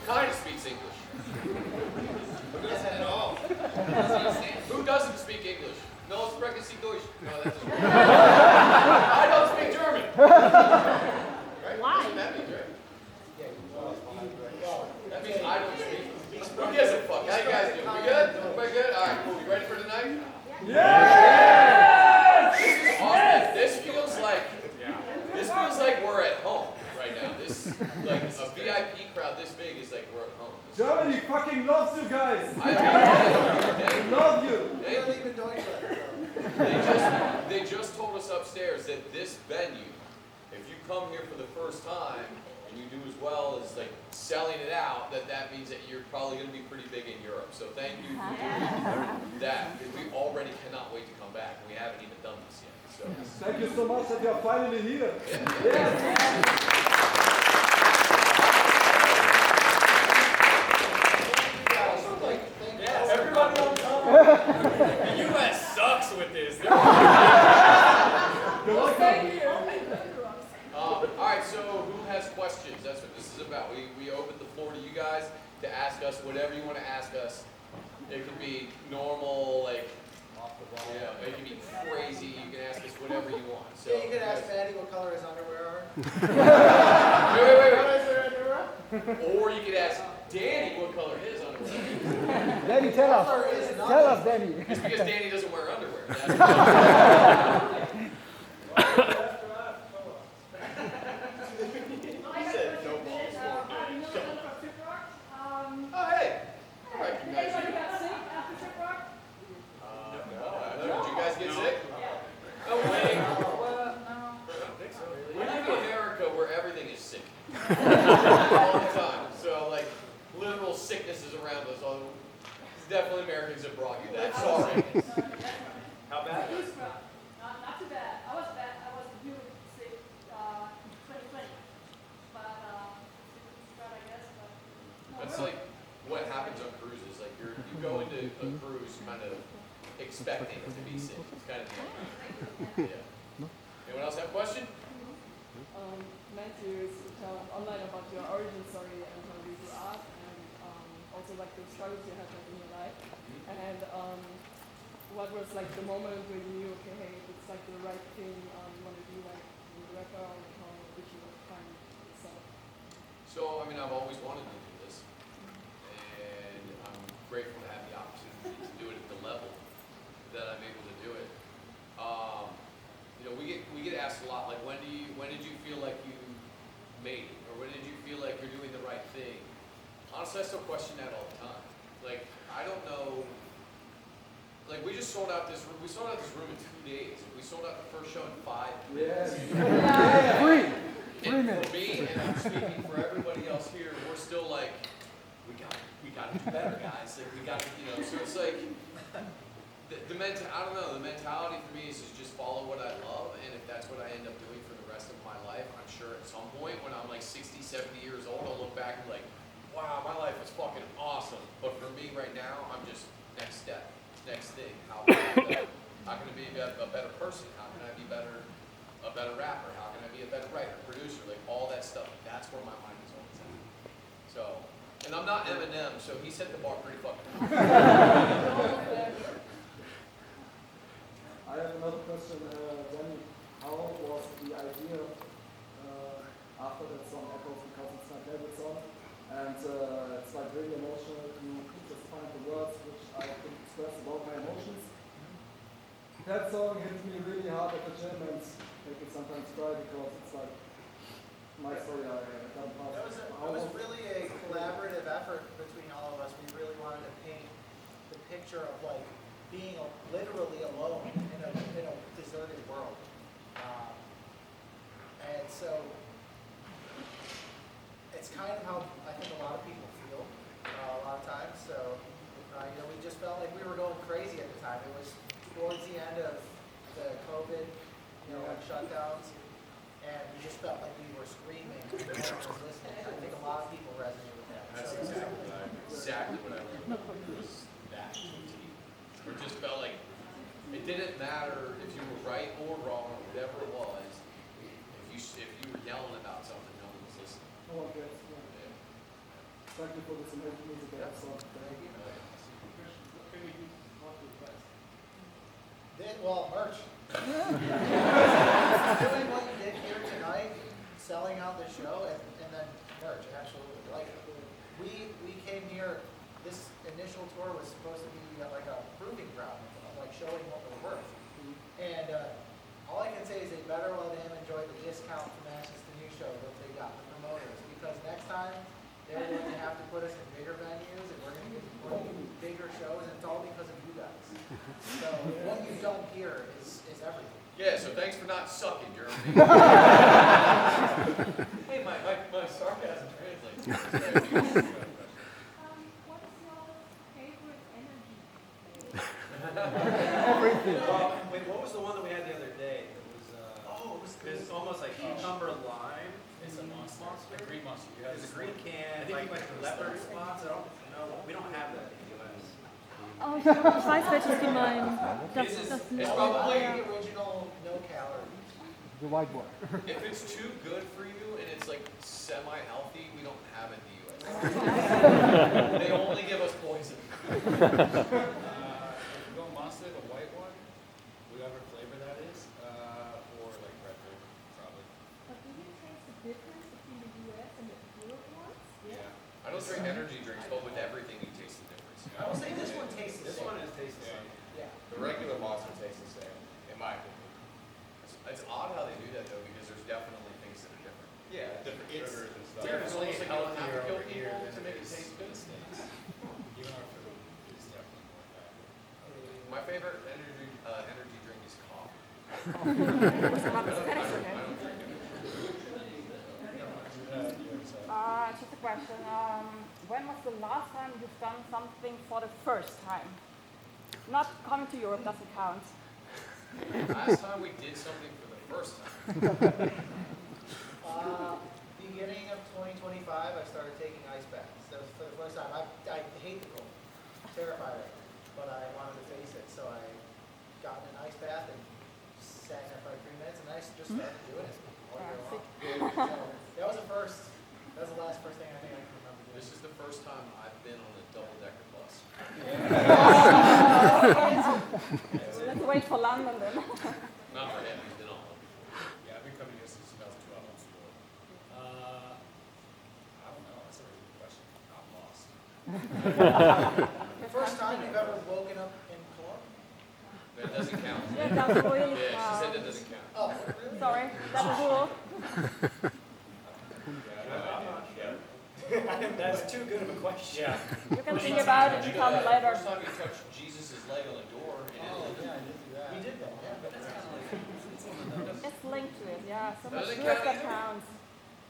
Kind of speaks English. Who doesn't at all? Who doesn't speak English? No, sprechen Sie Deutsch. No, that's I don't speak German. Right? Why? That means, right? That means I don't speak. Who gives a fuck? How you guys doing? We good? Everybody good? All right, cool. You ready for tonight? Yes! This is awesome. This feels like we're at home right now. This like a VIP crowd this big is like we're at home. Germany fucking loves you guys. I love you. They just told us upstairs that this venue, if you come here for the first time and you do as well as like selling it out, that means that you're probably going to be pretty big in Europe. So thank you for doing that, because we already cannot wait to come back. We haven't even done this yet. So thank you so much that you're finally here. Everybody on top. The U.S. sucks with this. All right, so who has questions? That's what this is about. We open the floor to you guys to ask us whatever you want to ask us. It could be normal, like, it can be crazy. You can ask us whatever you want. So you can ask Maddie what color his underwear are. wait. Or you could ask Danny what color his underwear is. Danny, tell us. Tell us, Danny. Just because Danny doesn't wear underwear. Oh, hey. All right, you guys. Did you guys get sick? No way. We live in America where everything is sick. All the time. So, like, literal sickness is around us. It's definitely Americans that brought you that. Sorry. How bad? Not too bad. I was really sick 2020. But, I guess. That's like what happens on cruises. Like, you go into a cruise kind of expecting to be sick. It's kind of yeah. Anyone else have a question? Meant to tell online about your origin story and how you grew up, and also like the struggles you had in your life, and what was like the moment where you knew, okay, hey, it's like the right thing, you want to do like the rapper, or how did you find yourself? So, I mean, I've always wanted to do this, and I'm grateful to have the opportunity to do it at the level that I'm able to do it. You know, we get asked a lot, like, when did you feel like you made it, or when did you feel like you're doing the right thing? Honestly, I still question that all the time. Like, I don't know. Like, we just sold out this room. We sold out this room in 2 days. We sold out the first show in 5 minutes. Three And minutes. for me, and I'm speaking for everybody else here, we're still like, we got to do better, guys. Like, we got to, you know. So it's like I don't know. The mentality for me is to just follow what I love, and if that's what I end up doing for the rest of my life, I'm sure at some point when I'm like 60, 70 years old, I'll look back and be like, wow, my life was fucking awesome. But for me right now, I'm just next step, next thing. How can I be a better person? How can I be a better rapper? How can I be a better writer, producer? Like all that stuff. That's where my mind is always at. So, and I'm not Eminem, so he set the bar pretty fucking high. I have another question. Then, how was the idea after that song Echoes, because it's my favorite song, and it's like really emotional to just find the words which I can express about my emotions. That song hit me really hard at the gym and make me sometimes cry because it's like my story I done past. It was really a collaborative effort between all of us. We really wanted to paint the picture of like being literally alone in a deserted world. And so it's kind of how I think a lot of people feel a lot of times. So, we just felt like we were going crazy at the time. It was towards the end of the COVID, shutdowns, and we just felt like we were screaming. was listening. I think a lot of people resonate with that. That's So exactly what I remember. Was that critique. Or just felt like it didn't matter if you were right or wrong, whatever it was. If you were yelling about something, no one was listening. Oh, okay. Yeah. Thank you for this amazing music episode. Thank you. Well, merch. Doing what you did here tonight, selling out the show, and then merch, absolutely. Like, we came here, this initial tour was supposed to be like a proving ground, like showing what we're worth. And all I can say is they better let him enjoy the discount to match this new show that they got, the promoters, because next time they're going to have to put us in bigger venues, and we're going to get bigger shows, and it's all because of you guys. So what you've done here is everything. Yeah, so thanks for not sucking, Jeremy. Hey, my sarcasm translates. What is your favorite energy? Everything. Wait, what was the one that we had the other day? It was it's almost like cucumber lime. It's a monster. A green monster. It's a green can, I think like you might leopard spots. I don't know. We don't have that in the US. Oh, ich weiß, welches die meinen. Das, It's das, probably The original, no calories. The white one. if it's too good for you and it's like semi-healthy, we don't have it in the US. They only give us poison. If you go Monster, the white one, whatever flavor that is, or like red grape, probably. But do you taste the difference between the US and the Europe ones? Yeah. I don't drink energy drinks, but with everything you taste the difference. I will say this one tastes the This same. one is tastes the same. Yeah. The regular monster tastes the same, in my opinion. It's odd how they do that though, because there's definitely things that are different. Yeah, different sugars and stuff. It's almost like you don't have to kill Healthier over here people than to make it it is taste good. Even our food is definitely more effective. My favorite energy drink is coffee. I Just don't drink it. a question. When was the last time you've done something for the first time? Not coming to Europe doesn't count. Last time we did something for the first time. Beginning of 2025, I started taking ice baths. That was for the first time. I hate the cold, terrified of it, but I wanted to face it, so I got in an ice bath and sat in there for like 3 minutes, and I just started doing it all year long. So that was the first. That was the last first thing I think I can remember doing. This is the first time I've been on a double-decker bus. Let's wait for London then. Not for him, he's been on one. Yeah, I've been coming here since 2012. I don't know. That's a really good question. I'm lost. The first time you've ever woken up in Cologne? That doesn't count. Yeah, that's really Yeah, she said that doesn't count. Oh, really? Sorry, that's a rule. That's too good of a question. Yeah. You can think about it and tell me later. First time you touched Jesus' leg on the door in Oh, Italy. yeah, I did do that. We did that, yeah. But that's kind of like, It's linked to it, yeah. So much Doesn't good count that either. counts.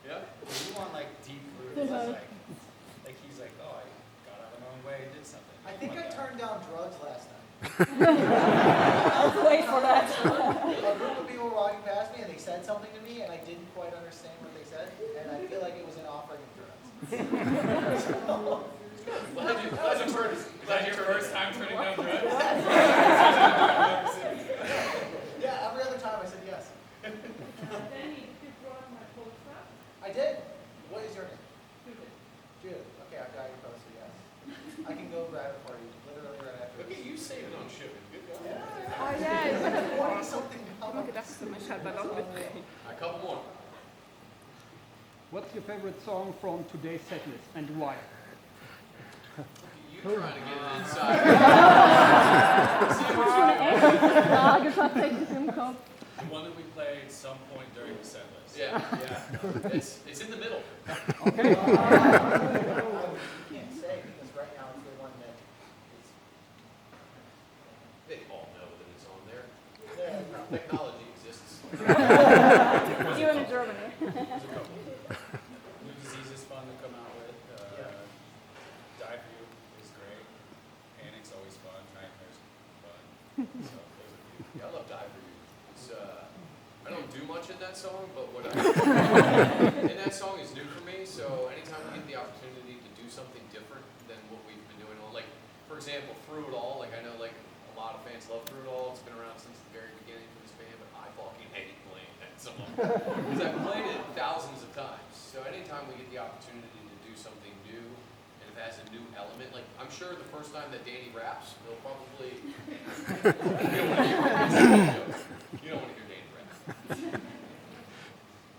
Yeah? You want like deep roots. Like he's like, oh, I got out of my own way, did something. I think I turned down drugs last night. Let's wait for that. A group of people were walking past me and they said something to me and I didn't quite understand what they said, and I feel like it was an offering of drugs. Is that your first time turning down drugs? Yeah, every other time I said yes. Danny, you brought my photograph. I did. What is your name? Judith. Judith. Okay, I've got your poster, yes. I can go grab it for you, literally right after Look this. at you saving on shipping. Good job. Oh yeah, Something A couple more. What's your favorite song from today's setlist and why? You trying to get it inside. Frage tatsächlich im Kopf. The one that we played at some point during the set list. Yeah, yeah. It's in the middle. Okay. I can't say because right now it's the one that is. They all know that it's on there. Yeah. Technology exists. even in Germany. There's a couple. New Disease is fun to come out with. Die for You is great. Panic's always fun. Nightmare's fun. So there's a few. Yeah, I love Die For You. It's, I don't do much in that song, but what I in that song is new for me. fans love Brutal. It's been around since the very beginning for this band, but I fucking hate playing that song. Because I've played it thousands of times. So anytime we get the opportunity to do something new, and if it has a new element, like I'm sure the first time that Danny raps, they'll probably you don't want to hear Danny rap.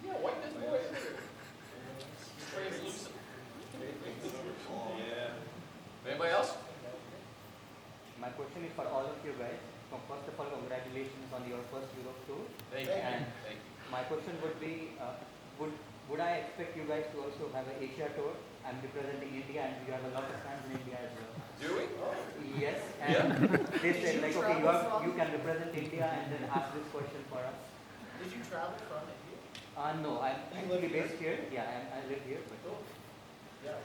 Yeah, white this boy. He's translucent. Yeah. Anybody else? My question is for all of you guys. First of all, congratulations on your first Europe tour. Thank you. And Thank you. my question would be, would I expect you guys to also have an Asia tour? I'm representing India, and you have a lot of fans in India as well. Do we? Yes, and they said like, okay, you can represent India and then ask this question for us. Did you travel from India? No, I'm You live actually based here. Yeah, I live here. But Cool. Yeah.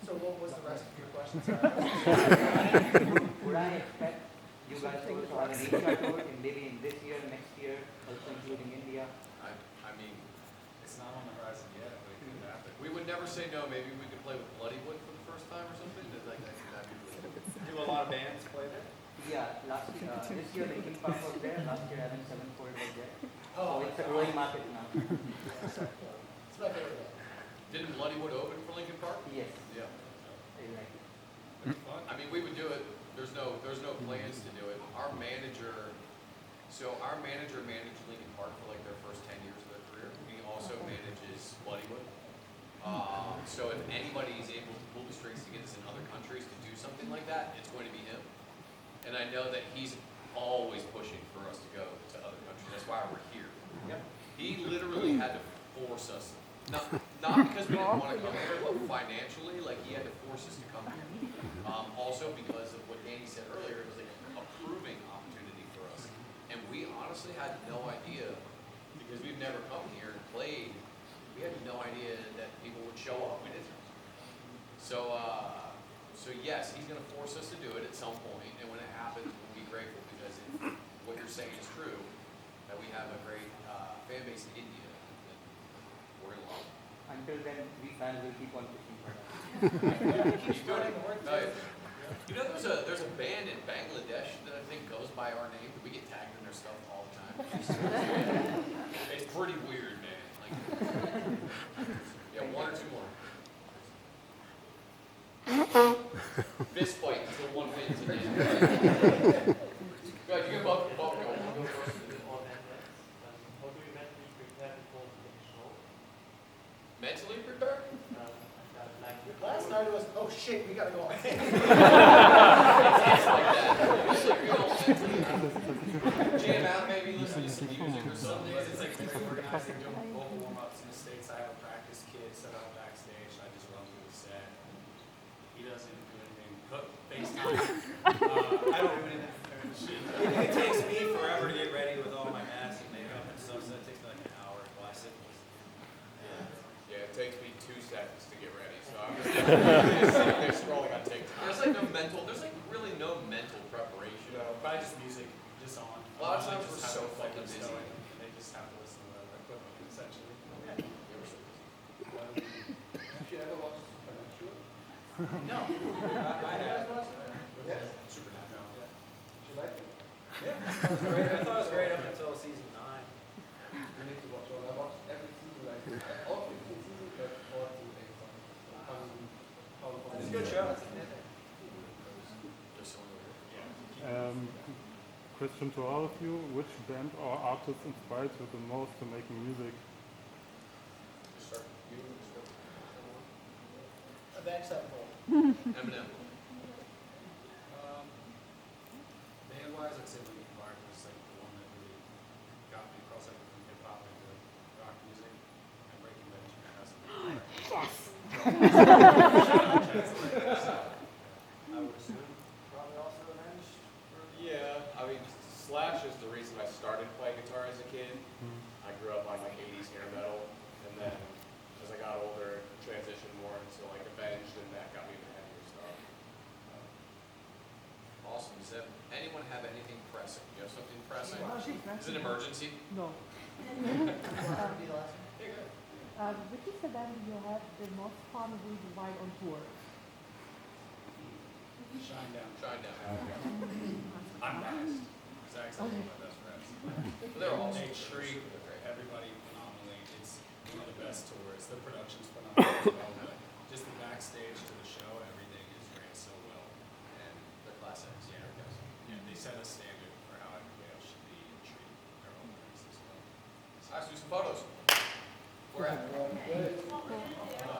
So what was the rest of your question? would I expect you guys to also have an Asia tour in maybe in this year, next year, also including India? I mean, It's not on the horizon yet, but it could happen. we would never say no. Maybe we could play with Bloodywood for the first time or something. That'd be really cool. Do a lot of bands play there? Yeah, this year Linkin Park was there. Last year Avenged Sevenfold was there. Oh, So it's a growing market now. It's my favorite band. Didn't Bloodywood open for Linkin Park? Yes, Yeah. exactly. That's fun. I mean, we would do it. There's no plans to do it. Our manager managed Linkin Park for like their first 10 years of their career. He also manages Bloodywood. So if anybody is able to pull the strings to get us in other countries to do something like that, it's going to be him. And I know that he's always pushing for us to go to other countries. That's why we're here. Yep. He literally had to force us. Not because we didn't want to come here, but financially, like he had to force us to come here. Also because of what Danny said earlier, it was like a proving opportunity for us. And we honestly had no idea, because we've never come here and played, we had no idea that people would show up. We didn't. So yes, he's going to force us to do it at some point, and when it happens, we'll be grateful, because if what you're saying is true, that we have a great fan base in India, and we're in love. Until then, we fans will keep on pushing for that. Keep spreading the word. No, you know, there's a band in Bangladesh that I think goes by our name. We get tagged in their stuff all the time. It's pretty weird, man. Like, yeah, one or two more. Fist fight until one wins. Go ahead, you can go first. How do you mentally prepare before the next show? Mentally prepare? Last night it was, oh shit, we gotta go. It's like that. It's like we don't jam out, maybe listen to some music or Some something. days it's like we're organizing doing vocal warm-ups in the States. I have a practice kid set up backstage. I just run through the set. He doesn't do anything. Cook, FaceTime. I don't do anything. It takes me forever to get ready with all my masks and makeup and stuff, so it takes me like an hour. Classic. Yeah, it takes me 2 seconds to get ready, so I'm just sitting there scrolling on TikTok. There's like really no mental preparation. Probably just music, just on. A lot of times Just we're have so it fucking busy. stoic, and they just have to listen to the equipment, essentially. Yeah, we're so busy. Did you ever watch Supernatural? No. I have. Yes. Supernatural. Did you like it? Yeah, I thought it was great up until season 9. You need to watch all. I watched every season, like all 15 seasons, but 4 to 8 songs. It's a good show. Just so we're- Question to all of you, which band or artist inspired you the most to making music? Just start. You start. Avenged Sevenfold. Eminem. Band-wise, I'd say Linkin Park was like the one that really got me across like from hip-hop into rock music, and Breaking Bench has I would assume probably also Avenged. Yeah, I mean, Slash is the reason I started playing guitar as a kid. I grew up on like 80s hair metal, and then as I got older, transitioned more into like Avenged, and that got me into heavier stuff. Awesome. Does anyone have anything pressing? You have something pressing? Is it an emergency? No. Be the last one. Yeah, good. Which is the band you had the most fun with while on tour? Shine Down. Shine down. I'm biased. Max, that's one of my best friends. But they're all They super treat great. everybody phenomenally. It's one of the best tours. The production's phenomenal as well, but just the backstage to the show, everything is ran so well. And they're class acts. Yeah, yeah, they set a standard for how everybody else should be and treat their owners as well. Let's do some photos. We're at.